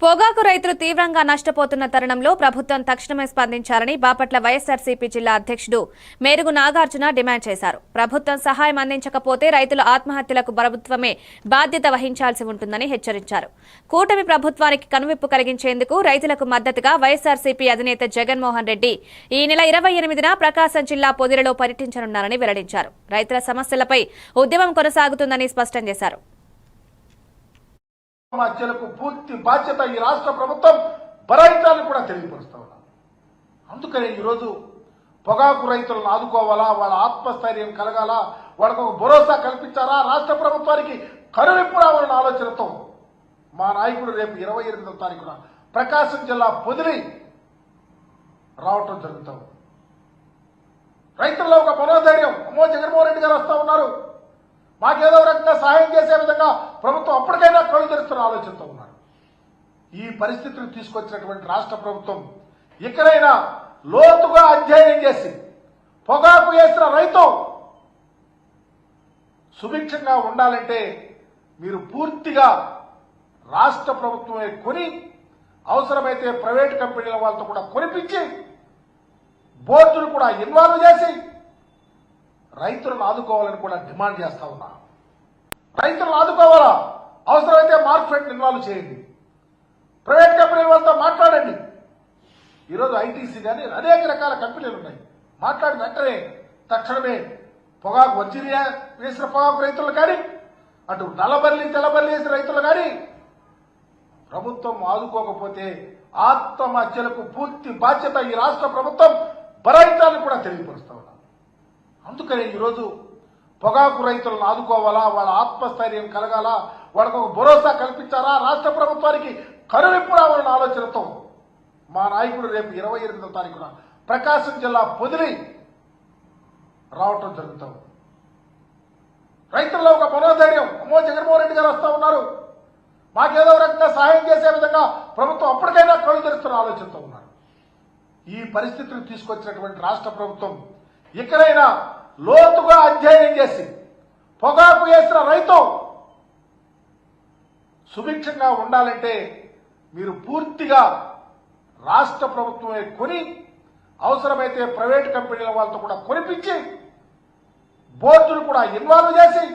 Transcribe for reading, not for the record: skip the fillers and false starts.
పొగాకు రైతులు తీవ్రంగా నష్టపోతున్న తరుణంలో ప్రభుత్వం తక్షణమే స్పందించాలని బాపట్ల వైఎస్సార్సీపీ జిల్లా అధ్యక్షుడు మేరుగు నాగార్జున డిమాండ్ చేశారు. ప్రభుత్వం సహాయం అందించకపోతే రైతుల ఆత్మహత్యలకు ప్రభుత్వమే బాధ్యత వహించాల్సి ఉంటుందని హెచ్చరించారు. కూటమి ప్రభుత్వానికి కనువిప్పు కలిగించేందుకు రైతులకు మద్దతుగా వైఎస్సార్సీపీ అధినేత జగన్మోహన్ రెడ్డి ఈ నెల 28న ప్రకాశం జిల్లా పొదిలిలో పర్యటించనున్నారని వెల్లడించారు. రైతుల సమస్యలపై ఉద్యమం కొనసాగుతుందని స్పష్టం చేశారు. మధ్యలకు పూర్తి బాధ్యత ఈ రాష్ట్ర ప్రభుత్వం భరించాలని కూడా తెలియపరుస్తా ఉన్నాం. అందుకనే ఈరోజు పొగాకు రైతులను ఆదుకోవాలా, వాళ్ళ ఆత్మస్థైర్యం కలగాలా, వాళ్ళకు ఒక భరోసా కల్పించాలా, రాష్ట్ర ప్రభుత్వానికి కరువిప్పు రావాలన్న ఆలోచనతో మా నాయకుడు రేపు 28వ తారీఖున ప్రకాశం జిల్లా పొదిలి రావటం జరుగుతాం. రైతుల్లో ఒక మనోధైర్యం, అమ్మో జగన్మోహన్ రెడ్డి గారు వస్తా ఉన్నారు, మాకేదో రకంగా సహాయం చేసే విధంగా ప్రభుత్వం అప్పటికైనా కళ్ళు తెరుస్తున్న ఆలోచనతో ఉన్నారు. ఈ పరిస్థితులు తీసుకొచ్చినటువంటి రాష్ట్ర ప్రభుత్వం ఇకనైనా లోతుగా అధ్యయనం చేసి పొగాకు వేసిన రైతు సుభిక్షంగా ఉండాలంటే మీరు పూర్తిగా రాష్ట్ర ప్రభుత్వమే కొని, అవసరమైతే ప్రైవేట్ కంపెనీల వాళ్ళతో కూడా కొనిపించి బోర్డును కూడా ఇన్వాల్వ్ చేసి రైతులను ఆదుకోవాలని కూడా డిమాండ్ చేస్తా ఉన్నా. రైతులను ఆదుకోవాలా, అవసరమైతే మార్కెట్ ఇన్వాల్వ్ చేయండి, ప్రైవేట్ కంపెనీల వాళ్ళతో మాట్లాడండి. ఈరోజు ఐటీసీ కానీ అనేక రకాల కంపెనీలు ఉన్నాయి. మాట్లాడిన వెంటనే తక్షణమే పొగాకు వర్జీనియా వేసిన పొగాకు రైతులు కానీ, అటు నల్లబల్లి తెల్లబల్లి వేసిన రైతులు కానీ ప్రభుత్వం ఆదుకోకపోతే ఆత్మహత్యలకు పూర్తి బాధ్యత ఈ రాష్ట్ర ప్రభుత్వం భరించాలని కూడా తెలియపరుస్తా ఉన్నాం. అందుకనే ఈరోజు పొగాకు రైతులను ఆదుకోవాలా, వాళ్ళ ఆత్మస్థైర్యం కలగాలా, వాళ్ళకు ఒక భరోసా కల్పించాలా, రాష్ట్ర ప్రభుత్వానికి కరువిప్పు రావాలన్న ఆలోచనతో మా నాయకుడు రేపు 28వ తారీఖున ప్రకాశం జిల్లా పొదిలి రావటం జరుగుతాం. రైతుల్లో ఒక మనోధైర్యం, అమ్మో జగన్మోహన్ రెడ్డి గారు వస్తా ఉన్నారు, మాకేదో రకంగా సహాయం చేసే విధంగా ప్రభుత్వం అప్పటికైనా కళ్ళు తెరుస్తున్న ఆలోచనతో ఉన్నారు. ఈ పరిస్థితులు తీసుకొచ్చినటువంటి రాష్ట్ర ప్రభుత్వం ఇకనైనా లోతుగా అధ్యయనం చేసి పొగాకు వేసిన రైతు సుభిక్షంగా ఉండాలంటే మీరు పూర్తిగా రాష్ట్ర ప్రభుత్వమే కొని, అవసరమైతే ప్రైవేట్ కంపెనీల వాళ్ళతో కూడా కొనిపించి బోర్డును కూడా ఇన్వాల్వ్ చేసి